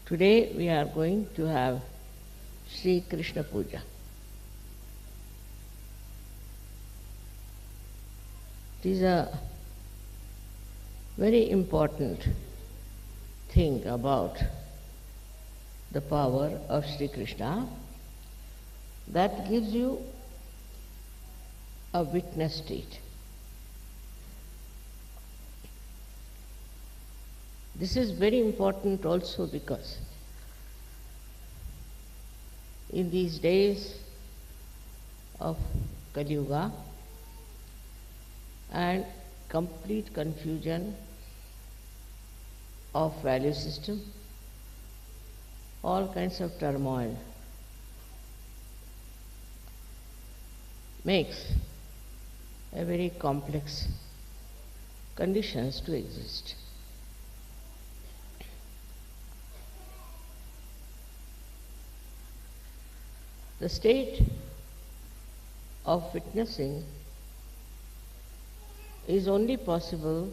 Today we are going to have Sri Krishna Puja. It is a very important thing about the power of Sri Krishna that gives you a witness state. This is very important also because in these days of Kali Yuga and complete confusion of value system, all kinds of turmoil makes a very complex conditions to exist. The state of witnessing is only possible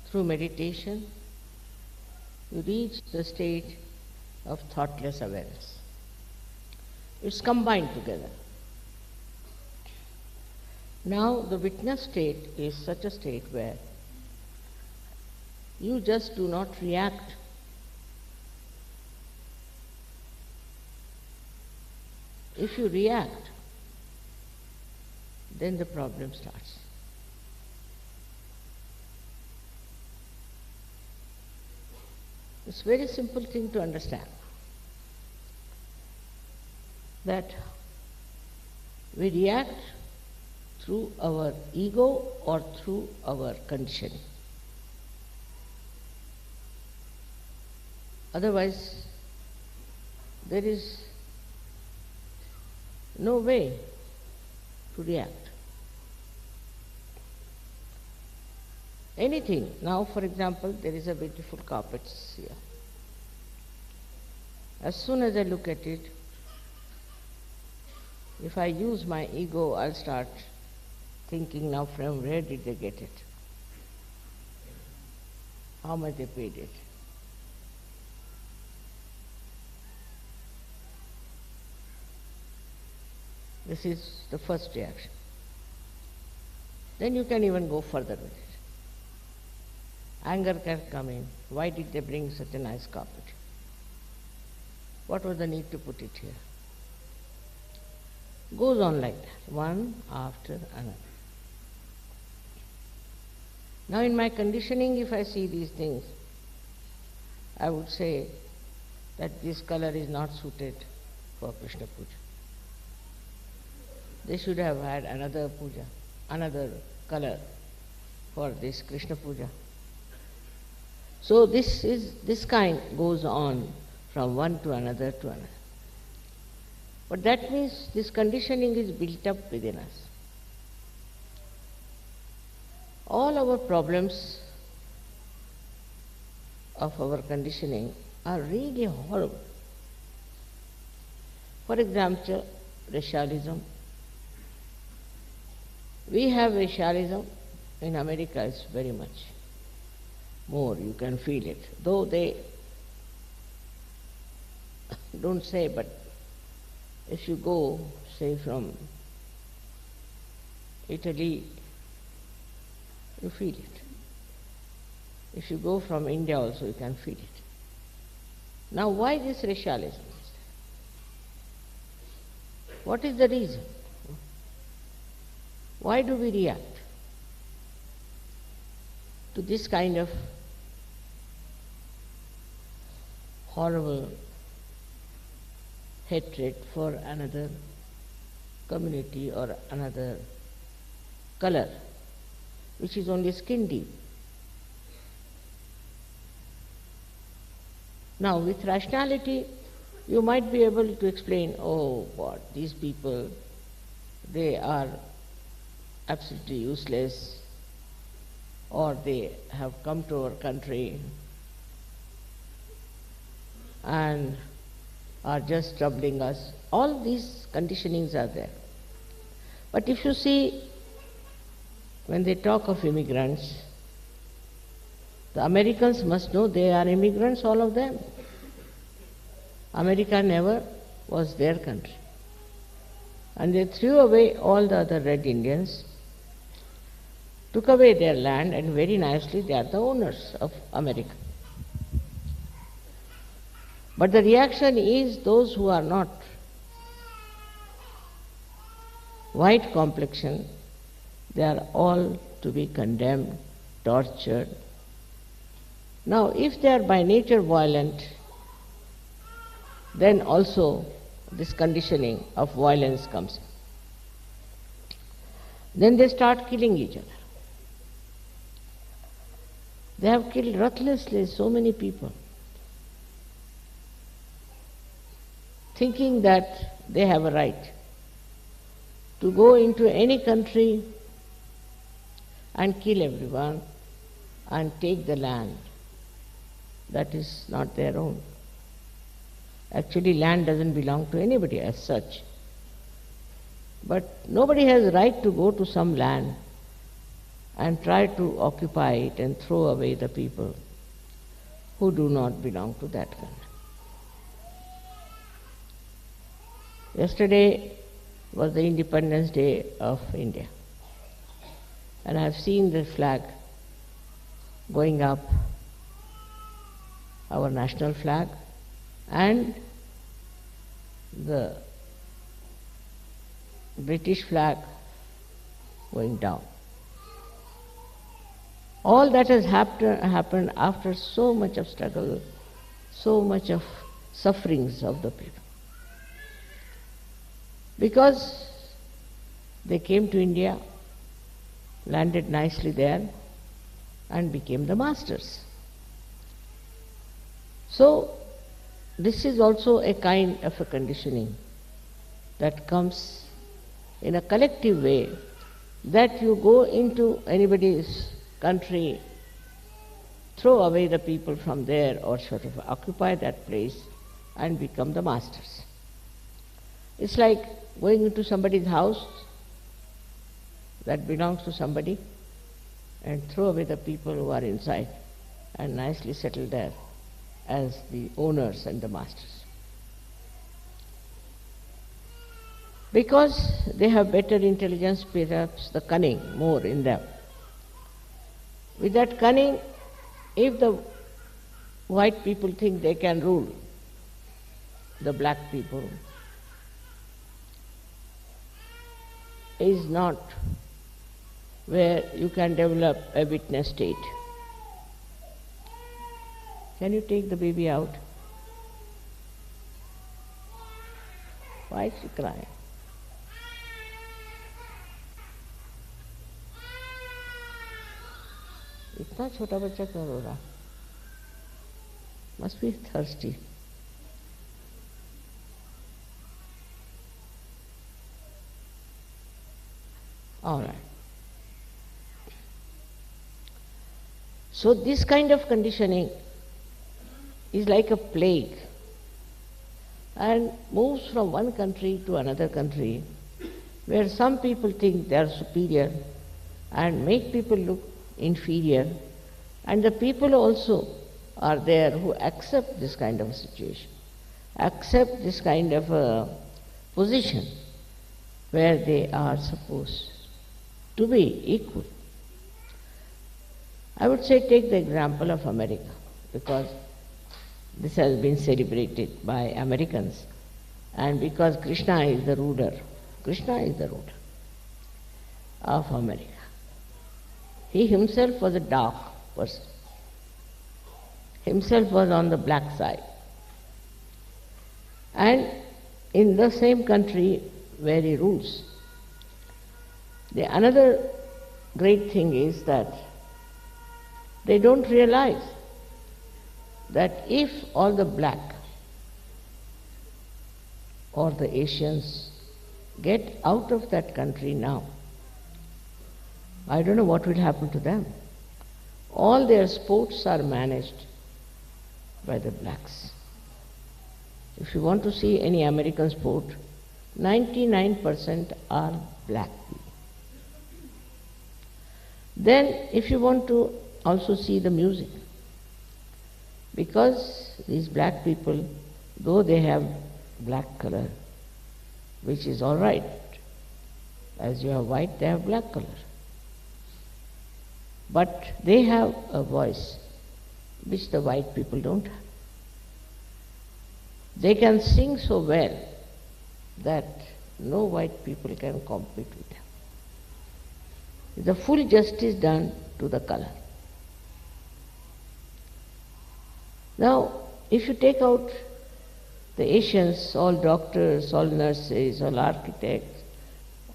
through meditation. You reach the state of thoughtless awareness. It's combined together. Now the witness state is such a state where you just do not react. If you react, then the problem starts. It's a very simple thing to understand that we react through our ego or through our conditioning. Otherwise, there is no way to react. Anything. Now, for example, there is a beautiful carpet here. As soon as I look at it, if I use my ego, I'll start thinking now from where did they get it? How much they paid it? This is the first reaction. Then you can even go further with it. Anger can come in. Why did they bring such a nice carpet? What was the need to put it here? Goes on like that, one after another. Now in my conditioning, if I see these things, I would say that this color is not suited for Krishna Puja. They should have had another puja, another color for this Krishna Puja. So this kind goes on from one to another to another. But that means this conditioning is built up within us. All our problems of our conditioning are really horrible. For example, racialism. We have racialism. In America it's very much more, you can feel it. Though they don't say, but if you go, say, from Italy, you feel it. If you go from India also, you can feel it. Now why this racialism? What is the reason? Why do we react to this kind of horrible hatred for another community or another color, which is only skin deep? Now with rationality, you might be able to explain, oh, what, these people, they are absolutely useless, or they have come to our country and are just troubling us. All these conditionings are there. But if you see, when they talk of immigrants, The Americans must know they are immigrants, all of them. America never was their country. And they threw away all the other Red Indians, took away their land, and very nicely they are the owners of America. But the reaction is those who are not white complexion, they are all to be condemned, tortured. Now, if they are by nature violent, then also this conditioning of violence comes in. Then they start killing each other. They have killed ruthlessly so many people, thinking that they have a right to go into any country and kill everyone and take the land that is not their own. Actually, land doesn't belong to anybody as such. But nobody has a right to go to some land and try to occupy it and throw away the people who do not belong to that country. Yesterday was the Independence Day of India, and I have seen the flag going up, our national flag, and the British flag going down. All that has happened after so much of struggle, so much of sufferings of the people. Because they came to India, landed nicely there, and became the masters. So, this is also a kind of a conditioning that comes in a collective way, that you go into anybody's country, throw away the people from there, or sort of occupy that place and become the masters. It's like going into somebody's house that belongs to somebody and throw away the people who are inside and nicely settle there as the owners and the masters. Because they have better intelligence, perhaps the cunning more in them. With that cunning, if the white people think they can rule the black people, is not where you can develop a witness state. Can you take the baby out? Why is she crying? इतना छोटा बच्चा क्यों रो रहा? Must be thirsty. All right. So this kind of conditioning is like a plague and moves from one country to another country, where some people think they are superior and make people look inferior, and the people also are there who accept this kind of a situation, accept this kind of a position where they are supposed to be equal. I would say take the example of America, because this has been celebrated by Americans, and because Krishna is the ruler of America. He himself was a dark person. Himself was on the black side. And in the same country where he rules, the another great thing is that they don't realize that if all the black or the Asians get out of that country now, I don't know what will happen to them. All their sports are managed by the blacks. If you want to see any American sport, 99% are black people. Then if you want to also see the music, Because these black people, though they have black color, which is all right, as you have white, they have black color. But they have a voice which the white people don't have. They can sing so well that no white people can compete with them. The full justice done to the color. Now, if you take out the Asians, all doctors, all nurses, all architects,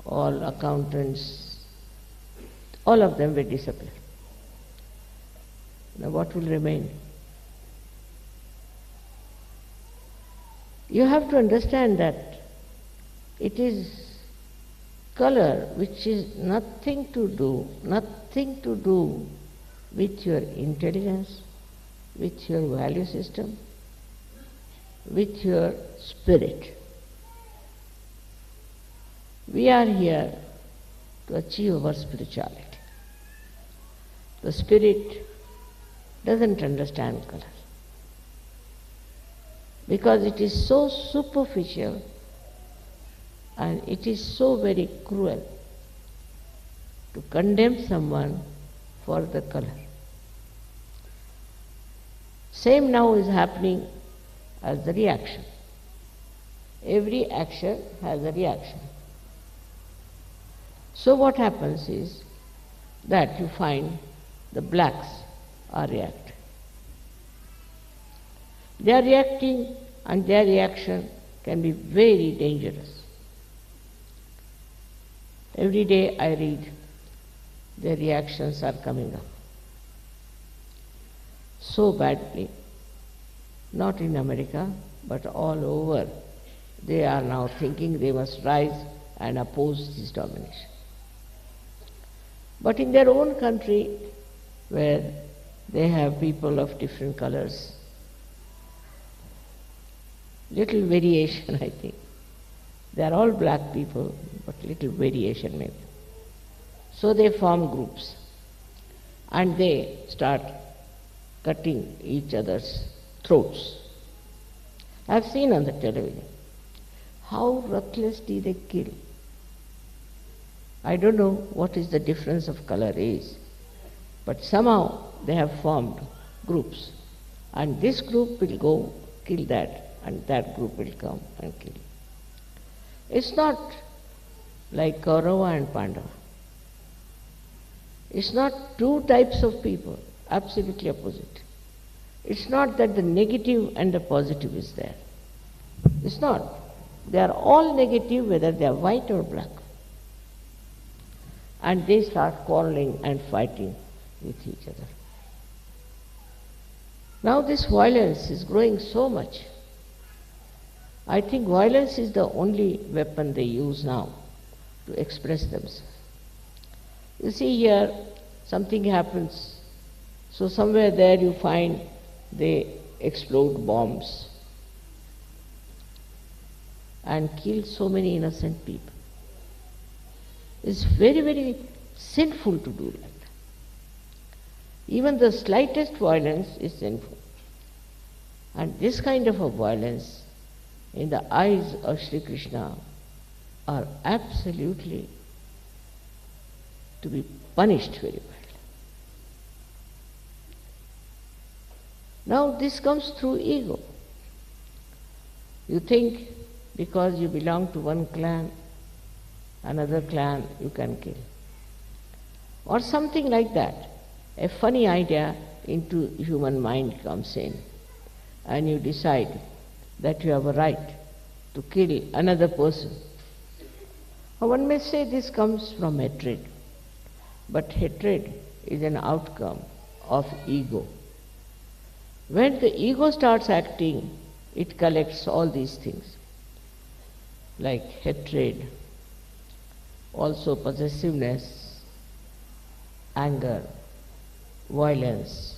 all accountants, all of them will disappear. Now what will remain? You have to understand that it is color which is nothing to do with your intelligence, with your value system, with your spirit. We are here to achieve our spirituality. The spirit doesn't understand color because it is so superficial and it is so very cruel to condemn someone for the color. Same now is happening as the reaction. Every action has a reaction. So what happens is that you find the blacks are reacting. They are reacting and their reaction can be very dangerous. Every day I read their reactions are coming up so badly, not in America, but all over. They are now thinking they must rise and oppose this domination. But in their own country, where they have people of different colors, little variation, I think. They are all black people, but little variation maybe. So they form groups and they start cutting each other's throats. I've seen on the television how ruthlessly they kill. I don't know what is the difference of color is, but somehow they have formed groups, and this group will go kill that, and that group will come and kill. It's not like Kaurava and Pandava. It's not two types of people, absolutely opposite. It's not that the negative and the positive is there. It's not. They are all negative, whether they are white or black. And they start quarreling and fighting with each other. Now this violence is growing so much. I think violence is the only weapon they use now to express themselves. You see here, something happens, so somewhere there you find they explode bombs and kill so many innocent people. It's very, very sinful to do that. Even the slightest violence is sinful. And this kind of a violence, in the eyes of Sri Krishna, are absolutely to be punished very badly. Now this comes through ego. You think because you belong to one clan, another clan you can kill. Or something like that. A funny idea into human mind comes in, and you decide that you have a right to kill another person. Or one may say this comes from hatred, but hatred is an outcome of ego. When the ego starts acting, it collects all these things, like hatred, also possessiveness, anger, violence.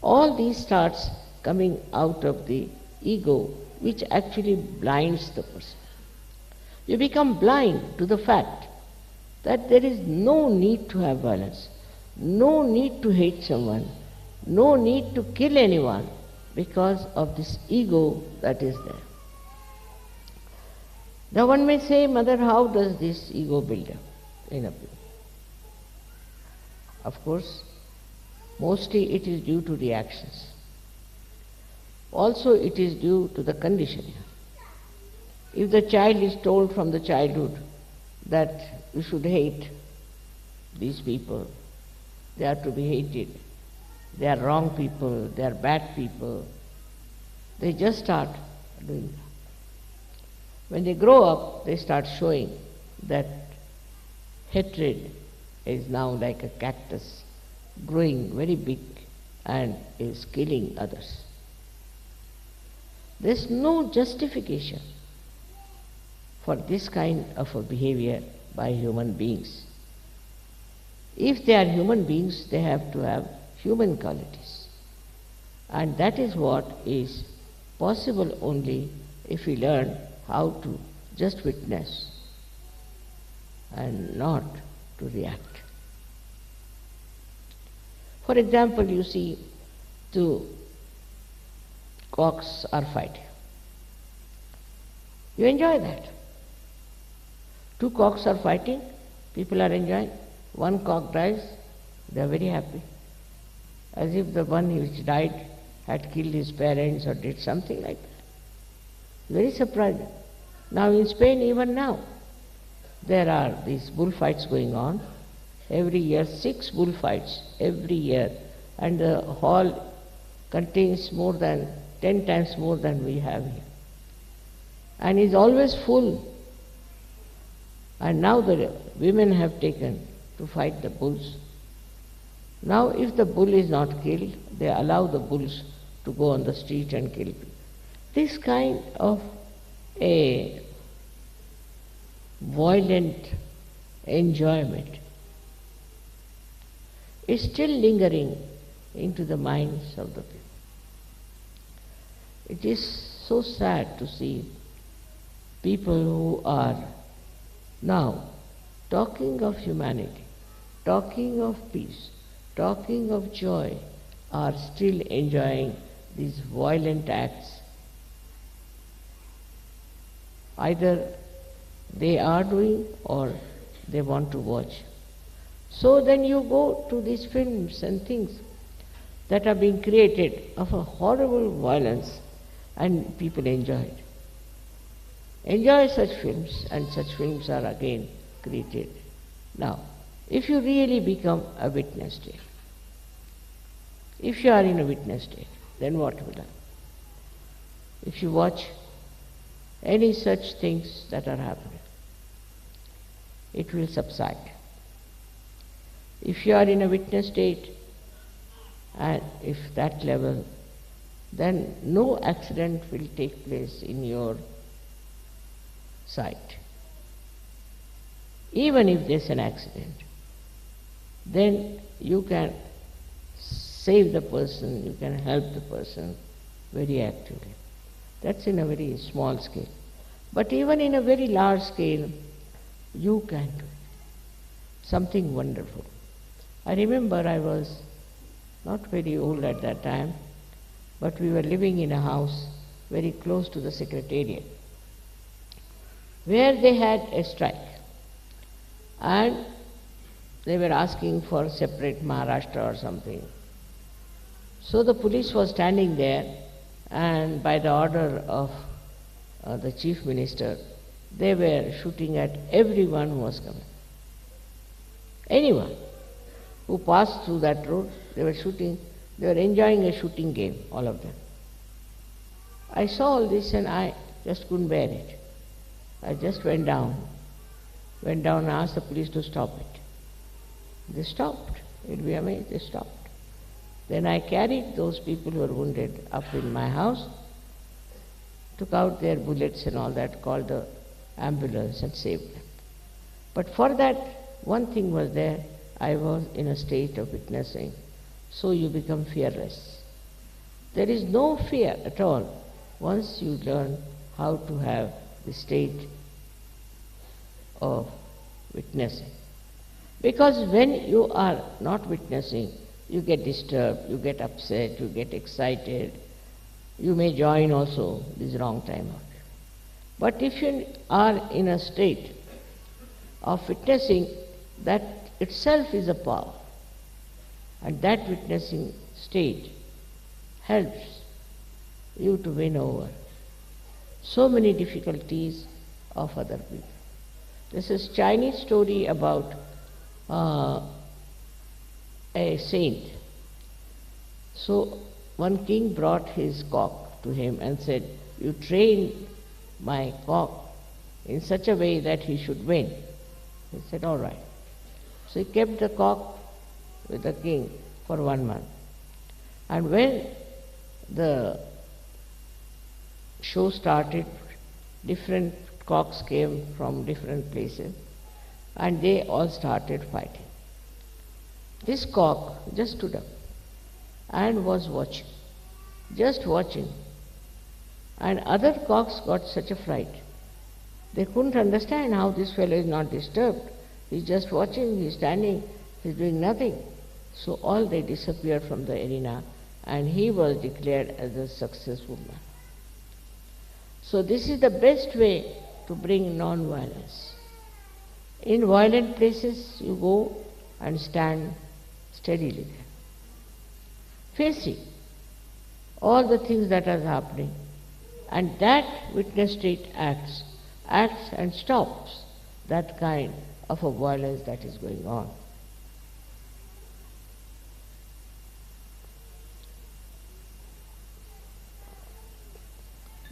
All these starts coming out of the ego, which actually blinds the person. You become blind to the fact that there is no need to have violence, no need to hate someone, no need to kill anyone, because of this ego that is there. Now one may say, Mother, how does this ego build up in a people? Of course, mostly it is due to reactions. Also it is due to the conditioning. If the child is told from the childhood that you should hate these people, they are to be hated, they are wrong people, they are bad people, they just start doing that. When they grow up, they start showing that hatred is now like a cactus, growing very big and is killing others. There is no justification for this kind of a behavior by human beings. If they are human beings, they have to have human qualities. And that is what is possible only if we learn how to just witness and not to react. For example, you see two cocks are fighting. You enjoy that. Two cocks are fighting, people are enjoying. One cock dies, they are very happy. As if the one which died had killed his parents or did something like that. Very surprising. Now in Spain, even now, there are these bullfights going on. Every year, 6 bullfights, every year. And the hall contains more than 10 times more than we have here. And is always full. And now the women have taken to fight the bulls. Now if the bull is not killed, they allow the bulls to go on the street and kill people. This kind of a violent enjoyment is still lingering into the minds of the people. It is so sad to see people who are now talking of humanity, talking of peace, talking of joy, are still enjoying these violent acts. Either they are doing or they want to watch. So then you go to these films and things that are being created of a horrible violence and people enjoy it. Enjoy such films, and such films are again created. Now, if you really become a witness state, if you are in a witness state, then what will happen? If you watch any such things that are happening, it will subside. If you are in a witness state, and if that level, then no accident will take place in your sight. Even if there's an accident, then you can save the person, you can help the person very actively. That's in a very small scale. But even in a very large scale, you can do it. Something wonderful. I remember I was not very old at that time, but we were living in a house very close to the secretariat, where they had a strike. And they were asking for separate Maharashtra or something. So the police was standing there, and by the order of the chief minister, they were shooting at everyone who was coming. Anyone who passed through that road, they were shooting, they were enjoying a shooting game, all of them. I saw all this and I just couldn't bear it. I just went down and asked the police to stop it. They stopped. You'd be amazed, they stopped. Then I carried those people who were wounded up in my house, took out their bullets and all that, called the ambulance and saved them. But for that, one thing was there, I was in a state of witnessing. So you become fearless. There is no fear at all once you learn how to have the state of witnessing. Because when you are not witnessing, you get disturbed, you get upset, you get excited, You may join also this wrong time. But if you are in a state of witnessing, that itself is a power, and that witnessing state helps you to win over so many difficulties of other people. This is Chinese story about a saint. So one king brought his cock to him and said, "You train my cock in such a way that he should win." He said, "All right." So he kept the cock with the king for 1 month. And when the show started, different cocks came from different places and they all started fighting. This cock just stood up and was watching, just watching. And other cocks got such a fright. They couldn't understand how this fellow is not disturbed. He's just watching, he's standing, he's doing nothing. So all they disappeared from the arena and he was declared as a successful man. So this is the best way to bring non-violence. In violent places you go and stand steadily there, facing all the things that are happening, and that witness state acts and stops that kind of a violence that is going on.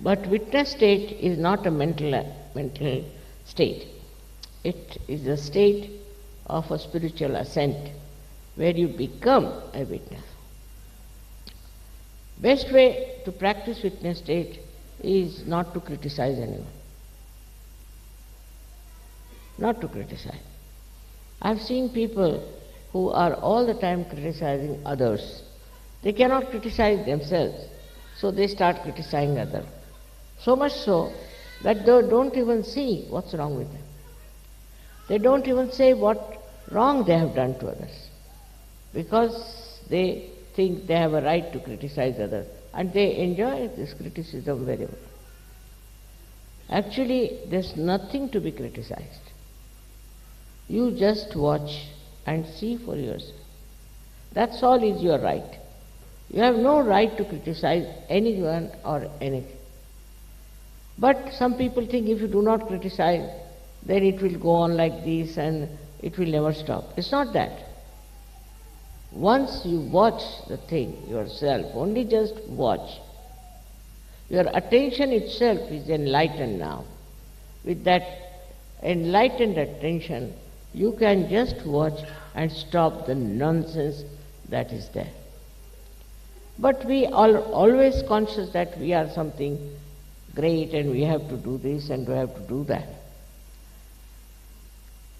But witness state is not a mental state. It is a state of a spiritual ascent where you become a witness. Best way to practice witness state is not to criticize anyone. Not to criticize. I've seen people who are all the time criticizing others. They cannot criticize themselves, so they start criticizing others. So much so that they don't even see what's wrong with them. They don't even say what wrong they have done to others, because they think they have a right to criticize others, and they enjoy this criticism very well. Actually, there's nothing to be criticized. You just watch and see for yourself. That's all is your right. You have no right to criticize anyone or anything. But some people think if you do not criticize, then it will go on like this and it will never stop. It's not that. Once you watch the thing yourself, only just watch, your attention itself is enlightened now. With that enlightened attention, you can just watch and stop the nonsense that is there. But we are always conscious that we are something great and we have to do this and we have to do that.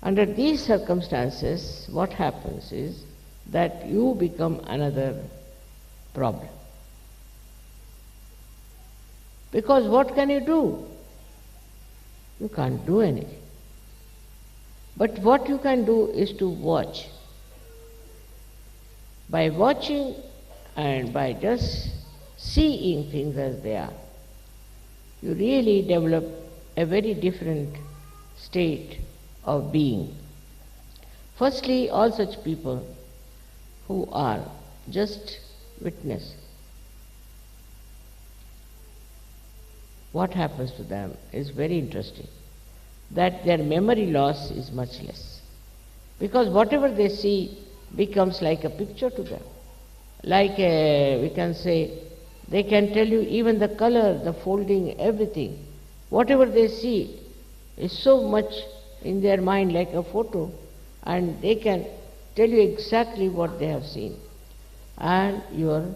Under these circumstances, what happens is that you become another problem. Because what can you do? You can't do anything. But what you can do is to watch. By watching and by just seeing things as they are, you really develop a very different state of being. Firstly, all such people who are just witness, what happens to them is very interesting, that their memory loss is much less. Because whatever they see becomes like a picture to them. Like we can say, they can tell you even the color, the folding, everything. Whatever they see is so much in their mind like a photo, and they can tell you exactly what they have seen. And your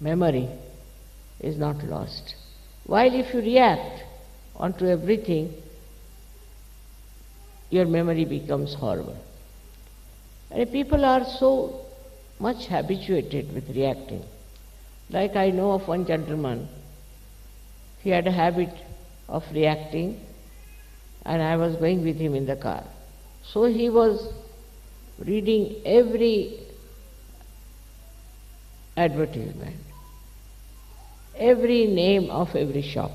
memory is not lost. While if you react onto everything, your memory becomes horrible. And people are so much habituated with reacting. Like I know of one gentleman, he had a habit of reacting, and I was going with him in the car. So he was reading every advertisement, every name of every shop,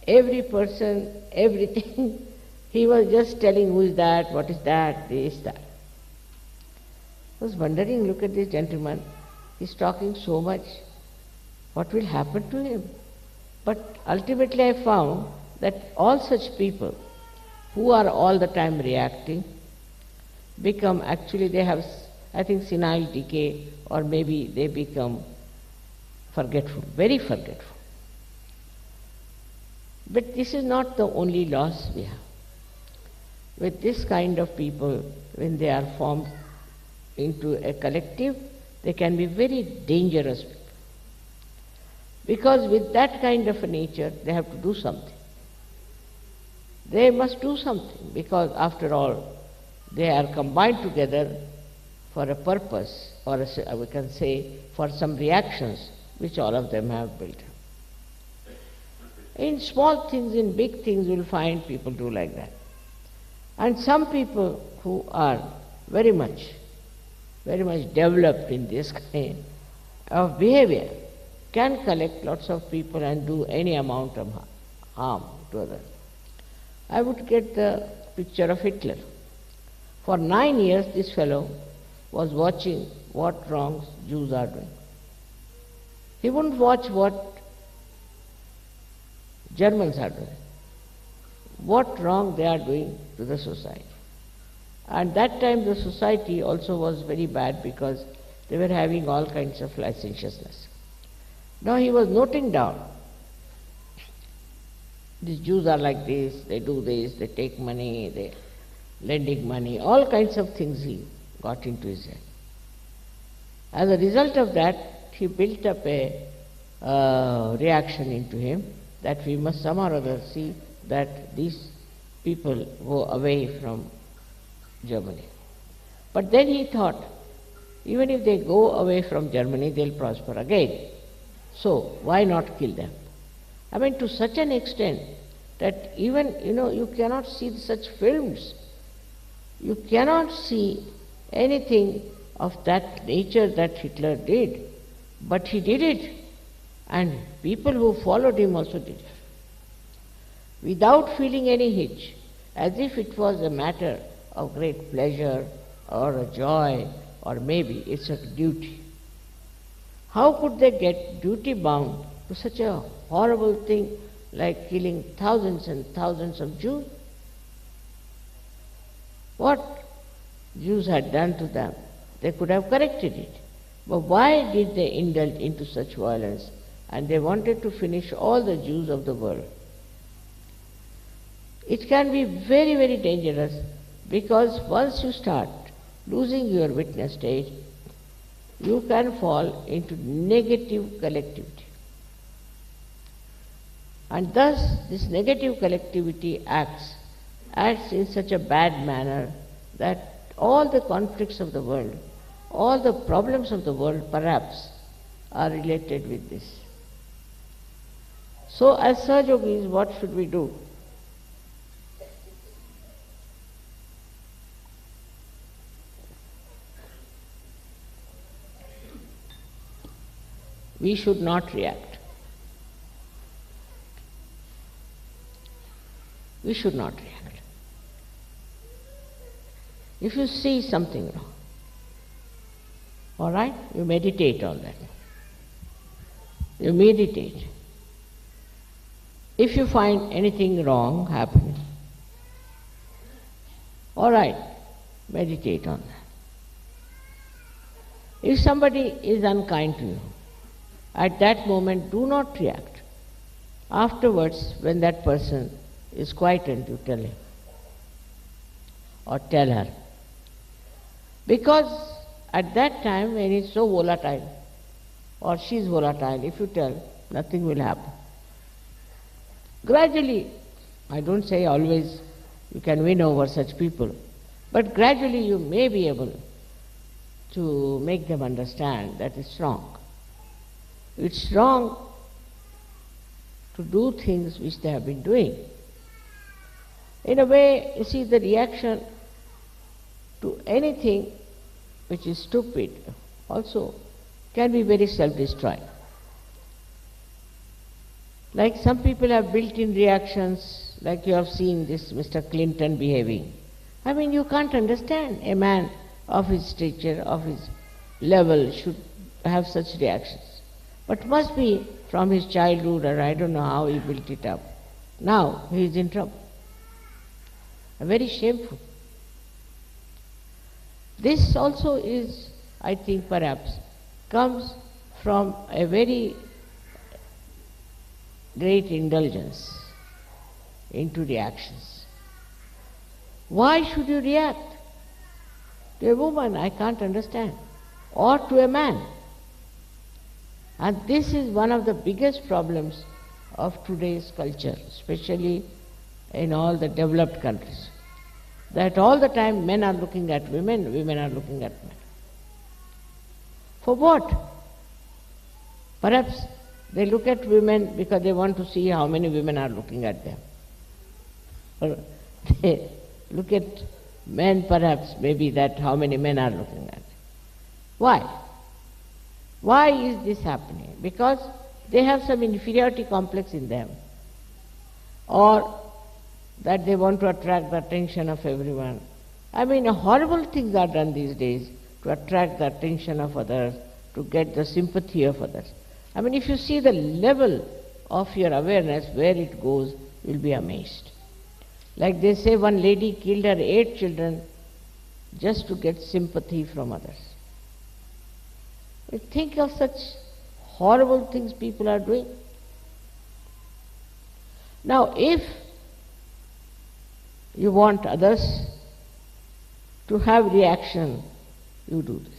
every person, everything. He was just telling who is that, what is that, this, that. I was wondering, look at this gentleman, he's talking so much, what will happen to him? But ultimately I found that all such people who are all the time reacting become, actually they have, I think, senile decay, or maybe they become forgetful, very forgetful. But this is not the only loss we have. With this kind of people, when they are formed into a collective, they can be very dangerous people. Because with that kind of a nature, they have to do something. They must do something, because after all, they are combined together for a purpose, or we can say for some reactions which all of them have built up. In small things, in big things, you will find people do like that. And some people who are very much developed in this kind of behavior can collect lots of people and do any amount of harm to others. I would get the picture of Hitler. For 9 years this fellow was watching what wrongs Jews are doing. He wouldn't watch what Germans are doing, what wrong they are doing to the society. And that time the society also was very bad, because they were having all kinds of licentiousness. Now he was noting down, these Jews are like this, they do this, they take money, they lending money, all kinds of things he got into his head. As a result of that, he built up a reaction into him that we must somehow or other see that these people go away from Germany. But then he thought, even if they go away from Germany, they'll prosper again. So why not kill them? I mean, to such an extent that even, you cannot see such films. You cannot see anything of that nature that Hitler did. But he did it. And people who followed him also did it. Without feeling any hitch, as if it was a matter of great pleasure or a joy, or maybe it's a duty. How could they get duty bound to such a horrible thing like killing thousands and thousands of Jews? What Jews had done to them, they could have corrected it. But why did they indulge into such violence? And they wanted to finish all the Jews of the world. It can be very, very dangerous, because once you start losing your witness stage, you can fall into negative collectivity. And thus this negative collectivity acts in such a bad manner that all the conflicts of the world, all the problems of the world perhaps are related with this. So as Sahajogis, what should we do? We should not react. We should not react. If you see something wrong, all right, you meditate on that. You meditate. If you find anything wrong happening, all right, meditate on that. If somebody is unkind to you, at that moment do not react. Afterwards, when that person is quietened, you tell him or tell her. Because at that time when he's so volatile or she's volatile, if you tell, nothing will happen. Gradually, I don't say always you can win over such people, but gradually you may be able to make them understand that it's wrong. It's wrong to do things which they have been doing. In a way, you see, the reaction to anything which is stupid also can be very self-destroying. Like some people have built-in reactions, like you have seen this Mr. Clinton behaving. I mean, you can't understand a man of his stature, of his level should have such reactions. But must be from his childhood, or I don't know how he built it up. Now he is in trouble. Very shameful. This also is, I think, perhaps comes from a very great indulgence into reactions. Why should you react to a woman? I can't understand. Or to a man. And this is one of the biggest problems of today's culture, especially in all the developed countries. That all the time men are looking at women, women are looking at men. For what? Perhaps they look at women because they want to see how many women are looking at them. Or they look at men perhaps, maybe that how many men are looking at them. Why? Why is this happening? Because they have some inferiority complex in them, or that they want to attract the attention of everyone. I mean, horrible things are done these days to attract the attention of others, to get the sympathy of others. I mean, if you see the level of your awareness, where it goes, you'll be amazed. Like they say, one lady killed her 8 children just to get sympathy from others. You think of such horrible things people are doing. Now, if you want others to have reaction, you do this.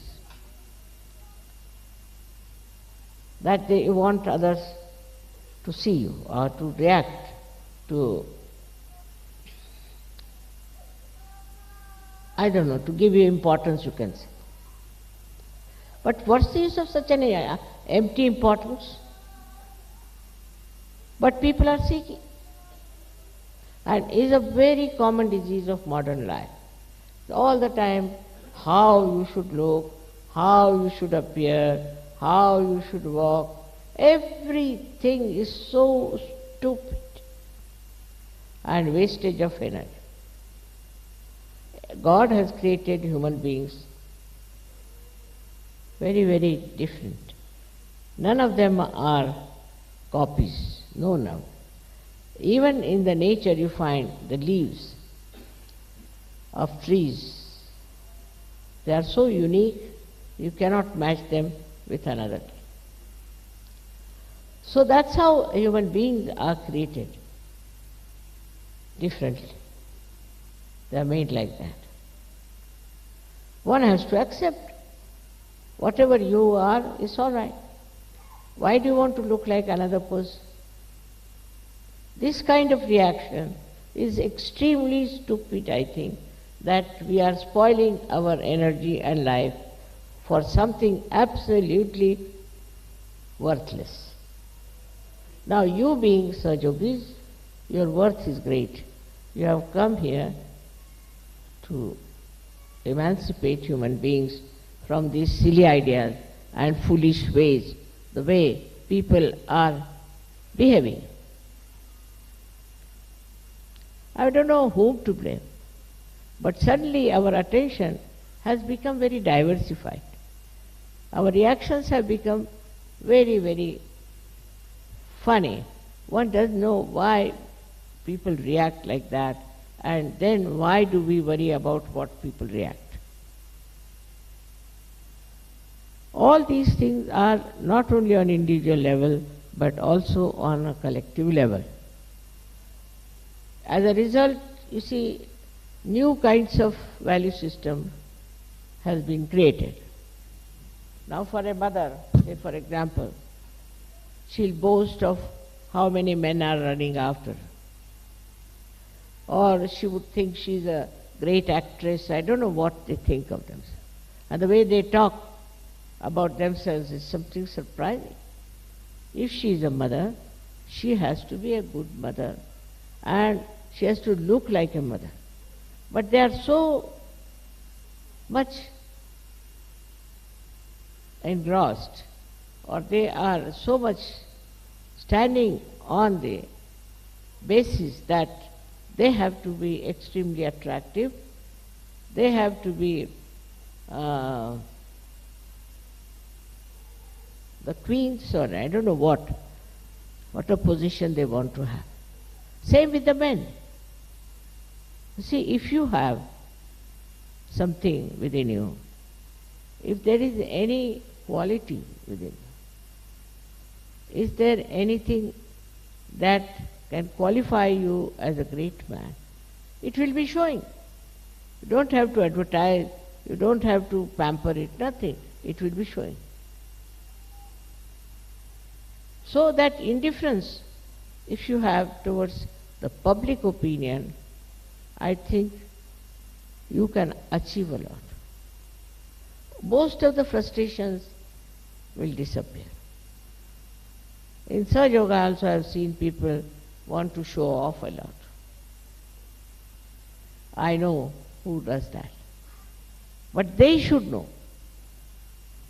That you want others to see you or to react to, I don't know, to give you importance, you can say. But what's the use of such an empty importance? But people are seeking. And it is a very common disease of modern life. All the time, how you should look, how you should appear, how you should walk. Everything is so stupid and wastage of energy. God has created human beings very, very different. None of them are copies. No. Even in the nature you find the leaves of trees. They are so unique, you cannot match them with another tree. So that's how human beings are created differently. They are made like that. One has to accept whatever you are is all right. Why do you want to look like another person? This kind of reaction is extremely stupid, I think, that we are spoiling our energy and life for something absolutely worthless. Now, you being Sahajogis, your worth is great. You have come here to emancipate human beings from these silly ideas and foolish ways, the way people are behaving. I don't know whom to blame, but suddenly our attention has become very diversified. Our reactions have become very, very funny. One doesn't know why people react like that, and then why do we worry about what people react? All these things are not only on individual level, but also on a collective level. As a result, you see, new kinds of value system has been created. Now for a mother, say for example, she'll boast of how many men are running after her. Or she would think she's a great actress. I don't know what they think of themselves. And the way they talk about themselves is something surprising. If she is a mother, she has to be a good mother. And she has to look like a mother. But they are so much engrossed or they are so much standing on the basis that they have to be extremely attractive, they have to be the queens, or I don't know what a position they want to have. Same with the men. You see, if you have something within you, if there is any quality within you, is there anything that can qualify you as a great man, it will be showing. You don't have to advertise, you don't have to pamper it, nothing. It will be showing. So that indifference, if you have towards the public opinion, I think you can achieve a lot. Most of the frustrations will disappear. In Sahaja Yoga also I have seen people want to show off a lot. I know who does that. But they should know.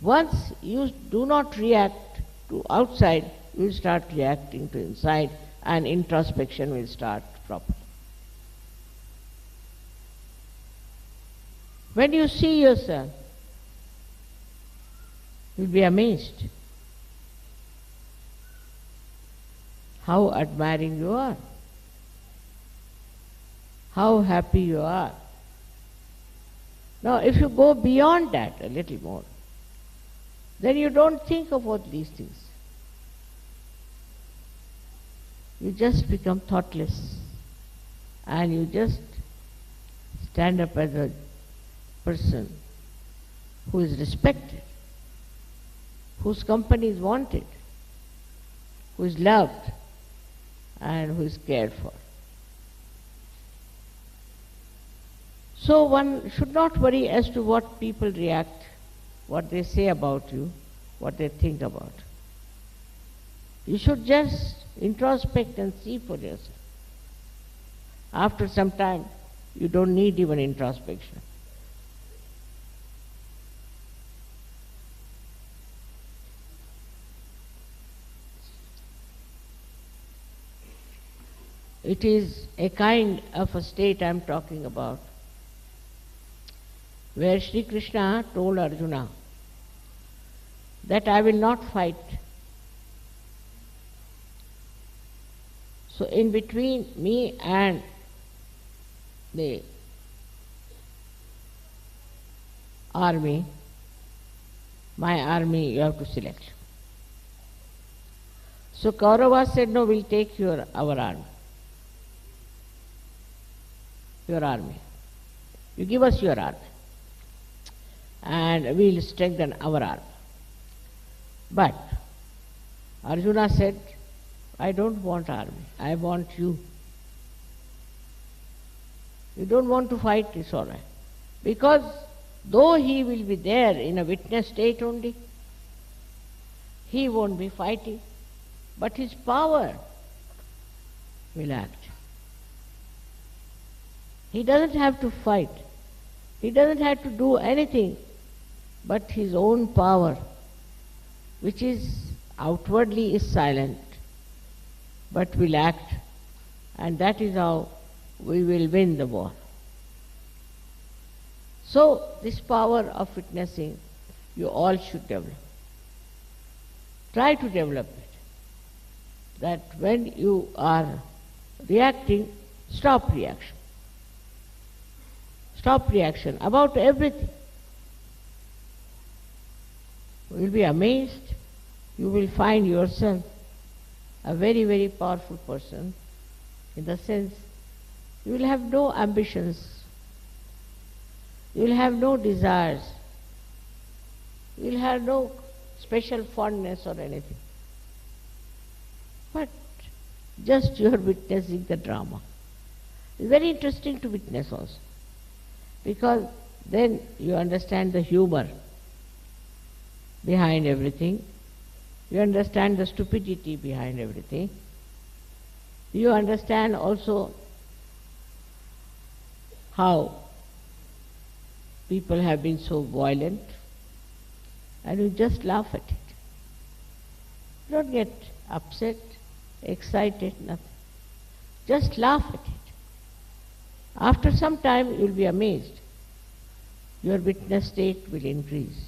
Once you do not react to outside, you will start reacting to inside, and introspection will start properly. When you see yourself, you will be amazed how admiring you are, how happy you are. Now, if you go beyond that a little more, then you don't think of all these things. You just become thoughtless, and you just stand up as a person who is respected, whose company is wanted, who is loved, and who is cared for. So one should not worry as to what people react, what they say about you, what they think about. You should just introspect and see for yourself. After some time, you don't need even introspection. It is a kind of a state I am talking about, where Sri Krishna told Arjuna that I will not fight. So in between me and the army, my army you have to select. So Kauravas said, no, we'll take our army. Your army. You give us your army, and we'll strengthen our army. But Arjuna said, I don't want army, I want you. You don't want to fight, it's all right. Because though he will be there in a witness state only, he won't be fighting, but his power will act. He doesn't have to fight. He doesn't have to do anything but his own power, which is outwardly is silent, but will act, and that is how we will win the war. So this power of witnessing, you all should develop. Try to develop it. That when you are reacting, stop reaction. Stop reaction about everything. You will be amazed. You will find yourself a very, very powerful person, in the sense you will have no ambitions, you will have no desires, you will have no special fondness or anything. But just you are witnessing the drama. It's very interesting to witness also, because then you understand the humor behind everything, you understand the stupidity behind everything, you understand also how people have been so violent, and you just laugh at it. Don't get upset, excited, nothing. Just laugh at it. After some time, you will be amazed. Your witness state will increase.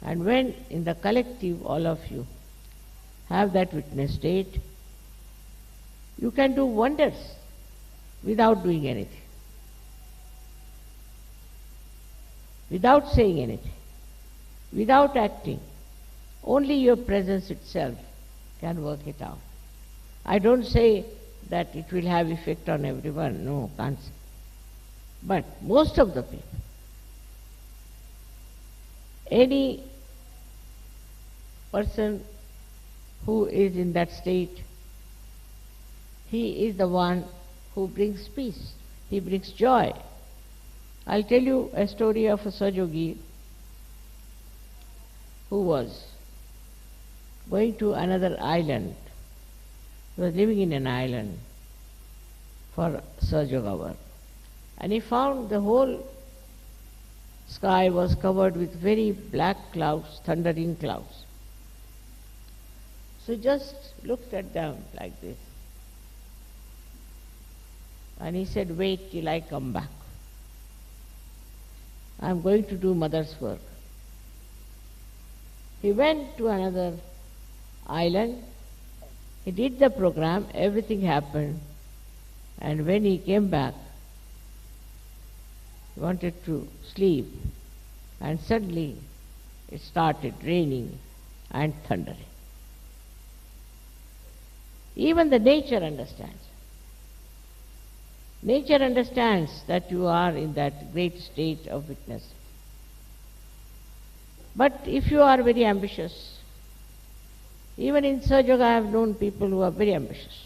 And when in the collective, all of you have that witness state, you can do wonders without doing anything, without saying anything, without acting. Only your presence itself can work it out. I don't say that it will have effect on everyone. No, can't say. But most of the people, any person who is in that state, he is the one who brings peace. He brings joy. I'll tell you a story of a Sahaja who was going to another island. He was living in an island for Sahaja work. And he found the whole sky was covered with very black clouds, thundering clouds. So he just looked at them like this. And he said, wait till I come back. I'm going to do mother's work. He went to another island. He did the program, everything happened. And when he came back, he wanted to sleep. And suddenly it started raining and thundering. Even the nature understands. Nature understands that you are in that great state of witness. But if you are very ambitious, even in Sahaja I have known people who are very ambitious.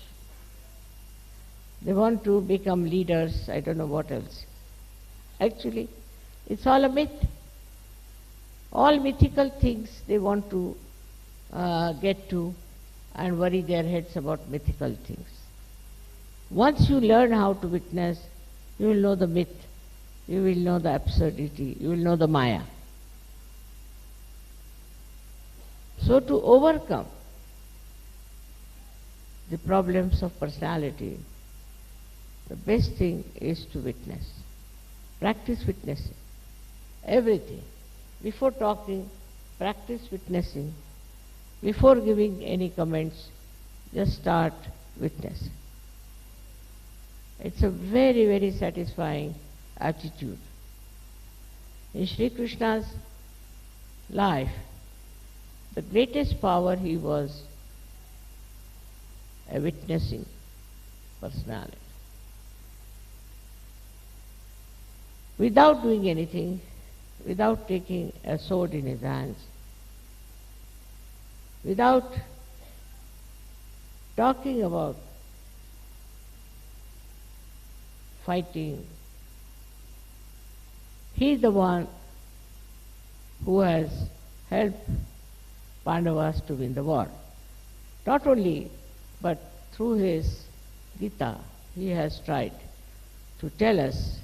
They want to become leaders, I don't know what else. Actually, it's all a myth. All mythical things they want to get to and worry their heads about mythical things. Once you learn how to witness, you will know the myth, you will know the absurdity, you will know the Maya. So to overcome the problems of personality, the best thing is to witness. Practice witnessing. Everything. Before talking, practice witnessing. Before giving any comments, just start witnessing. It's a very, very satisfying attitude. In Sri Krishna's life, the greatest power he was a witnessing personality. Without doing anything, without taking a sword in his hands, without talking about fighting, he is the one who has helped Pandavas to win the war. Not only, but through his Gita, he has tried to tell us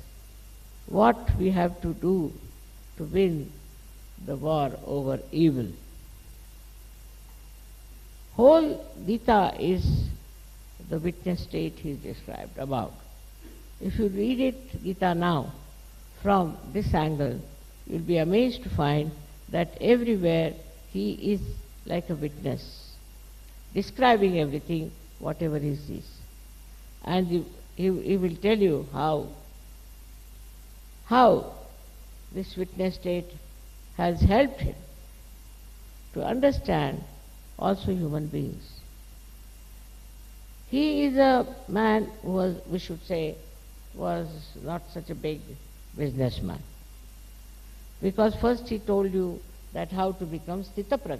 what we have to do to win the war over evil. Whole Gita is the witness state he is described about. If you read it, Gita now, from this angle, you will be amazed to find that everywhere he is like a witness, describing everything, whatever he sees. And he will tell you how this witness state has helped him to understand also human beings. He is a man who was, we should say, was not such a big businessman. Because first he told you that how to become Sthitaprajna.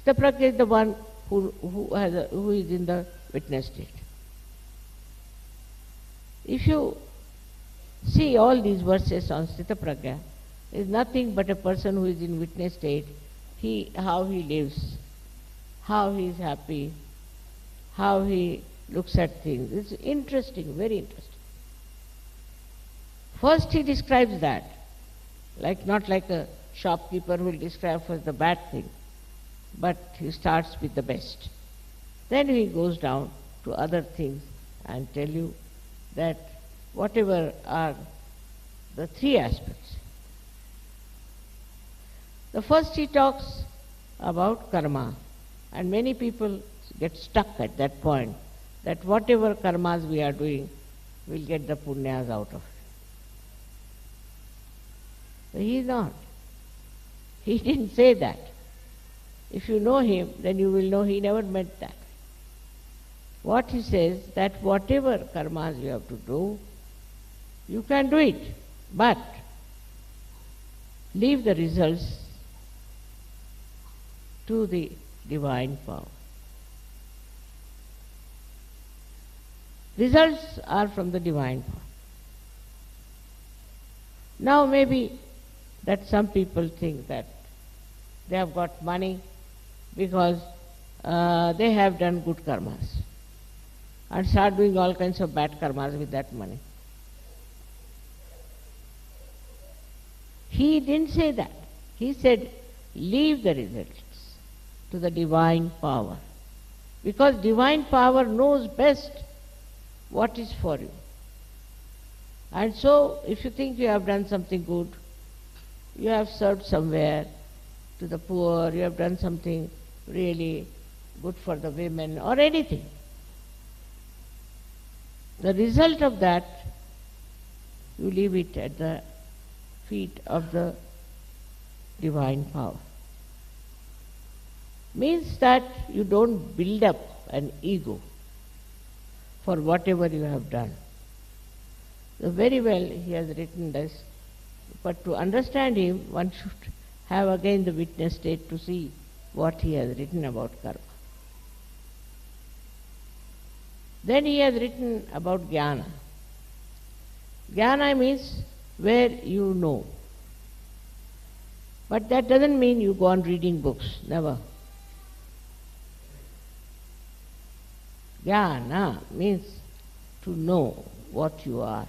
Sthitaprajna is the one who is in the witness state. If you see all these verses on Sthitaprajna, is nothing but a person who is in witness state, how he lives, how he is happy, how he looks at things. It's interesting, very interesting. First he describes that, not like a shopkeeper who will describe first the bad thing. but he starts with the best. Then he goes down to other things and tell you that whatever are the three aspects. The first he talks about karma, and many people get stuck at that point, that whatever karmas we are doing, we'll get the punyas out of it. But he is not. He didn't say that. If you know him, then you will know he never meant that. What he says, that whatever karmas you have to do, you can do it, but leave the results to the divine power. Results are from the divine power. Now maybe that some people think that they have got money because they have done good karmas and start doing all kinds of bad karmas with that money. He didn't say that. He said, leave the results to the divine power. Because divine power knows best what is for you. And so, if you think you have done something good, you have served somewhere to the poor, you have done something really good for the women or anything, the result of that, you leave it at the feet of the divine power. Means that you don't build up an ego for whatever you have done. So very well he has written this, but to understand him, one should have again the witness state to see what he has written about karma. Then he has written about jnana. Jnana means where you know. But that doesn't mean you go on reading books, never. Jnana means to know what you are.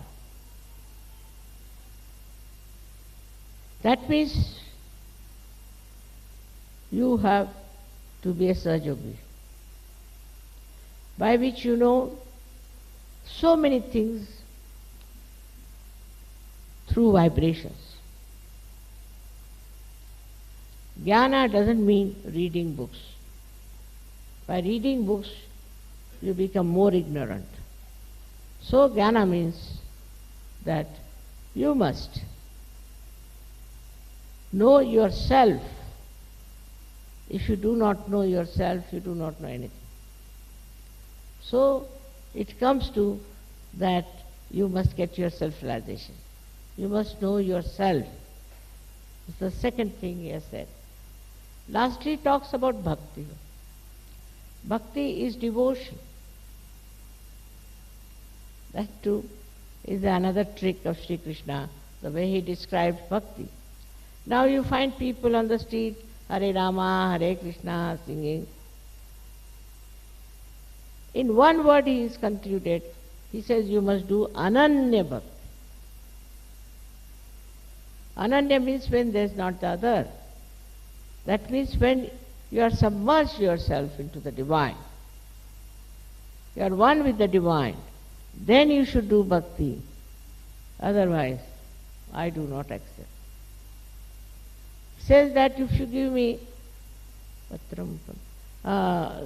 That means you have to be a Sahaja-yogi, by which you know so many things through vibrations. Jnana doesn't mean reading books. By reading books, you become more ignorant. So jnana means that you must know yourself. If you do not know yourself, you do not know anything. So it comes to that you must get your self-realization. You must know yourself. It's the second thing he has said. Lastly, he talks about bhakti. Bhakti is devotion. That too is another trick of Sri Krishna, the way he describes bhakti. Now you find people on the street, Hare Rama, Hare Krishna, singing. In one word he is concluded. He says you must do Ananya Bhakti. Ananya means when there is not the other. That means when you are submerged yourself into the divine. You are one with the divine. Then you should do bhakti. Otherwise, I do not accept. Says that if you give me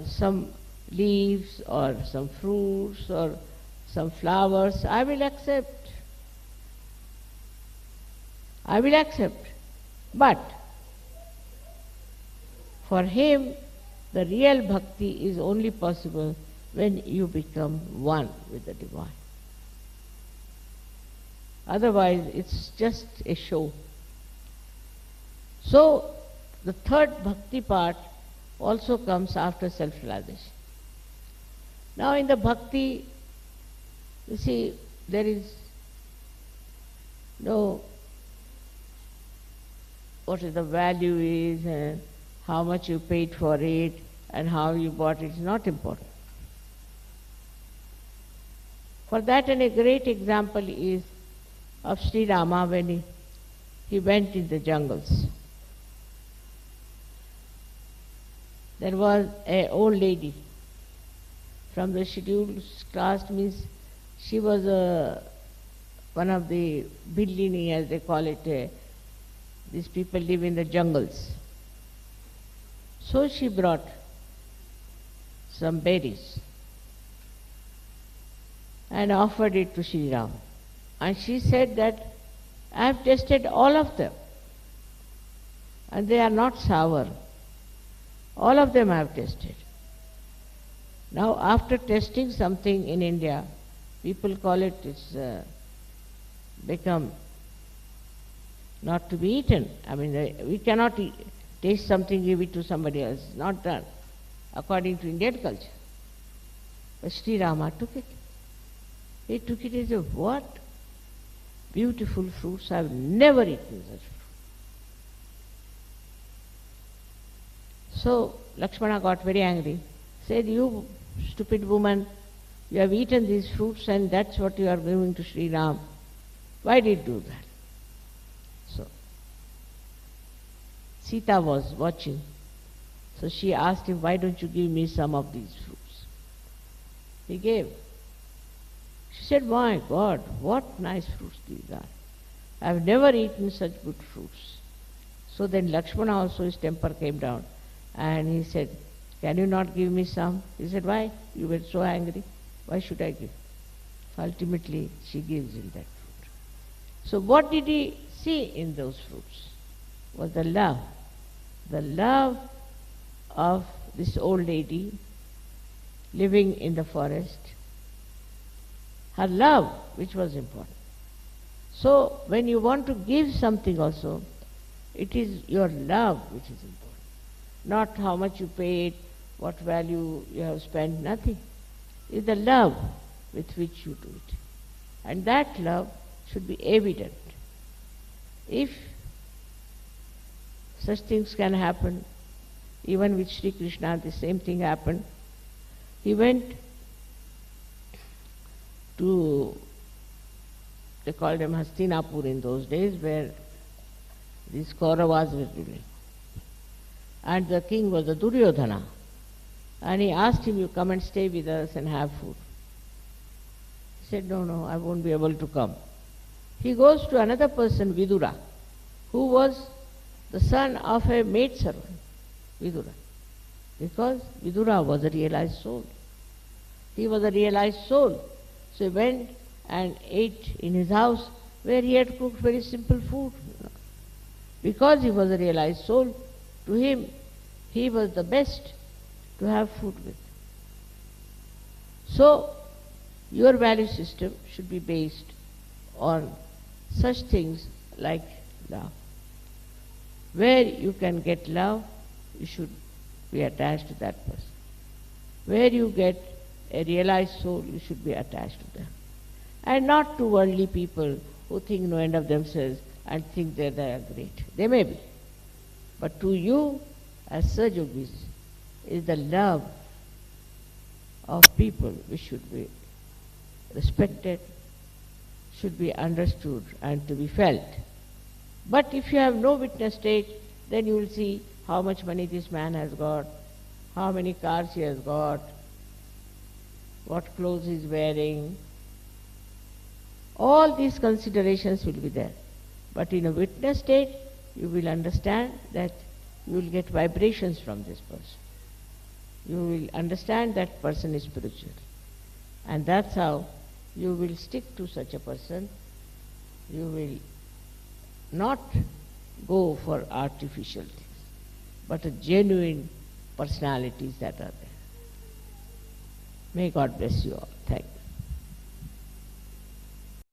some leaves or some fruits or some flowers, I will accept. I will accept. But for him, the real bhakti is only possible when you become one with the divine. Otherwise, it's just a show. So, the third bhakti part also comes after self-realization. Now, in the bhakti, you see, there is no what is the value is and how much you paid for it and how you bought it is not important. For that, and a great example is of Sri Rama when he went in the jungles. there was an old lady from the scheduled caste, means she was one of the Billini, as they call it. These people live in the jungles. So she brought some berries and offered it to Sri Ram. And she said that I have tested all of them and they are not sour. All of them I have tested. Now after testing something in India, people call it, it's become not to be eaten. I mean, we cannot taste something, give it to somebody else. It's not done according to Indian culture. But Sri Rama took it. He took it as a what? Beautiful fruits. I have never eaten such fruit. So Lakshmana got very angry. Said, you stupid woman, you have eaten these fruits and that's what you are giving to Sri Ram. Why did you do that? So Sita was watching. So she asked him, why don't you give me some of these fruits? He gave. She said, my God, what nice fruits these are. I have never eaten such good fruits. So then Lakshmana also, his temper came down and he said, can you not give me some? He said, why? You were so angry. Why should I give? So ultimately she gives him that fruit. So what did he see in those fruits? Was the love. The love of this old lady living in the forest. Her love, which was important. So when you want to give something also, it is your love which is important. Not how much you paid, what value you have spent, nothing. It's the love with which you do it. And that love should be evident. If such things can happen, even with Sri Krishna, the same thing happened. He went to, they called them Hastinapur in those days, where these Kauravas were ruling. And the king was the Duryodhana. And he asked him, you come and stay with us and have food. He said, no, I won't be able to come. He goes to another person, Vidura, who was the son of a maidservant, Vidura. Because Vidura was a realized soul. He was a realized soul. So he went and ate in his house where he had cooked very simple food. Because he was a realized soul, to him, he was the best to have food with. So, your value system should be based on such things like love. Where you can get love, you should be attached to that person. Where you get a realized soul, you should be attached to them. And not to worldly people who think no end of themselves and think that they are great. They may be. But to you, as Sahajogis, is the love of people which should be respected, should be understood and to be felt. But if you have no witness state, then you will see how much money this man has got, how many cars he has got, what clothes he is wearing. All these considerations will be there. But in a witness state, you will understand that you will get vibrations from this person. You will understand that person is spiritual. And that's how you will stick to such a person. You will not go for artificial things, but a genuine personalities that are there. May God bless you all. Thank you.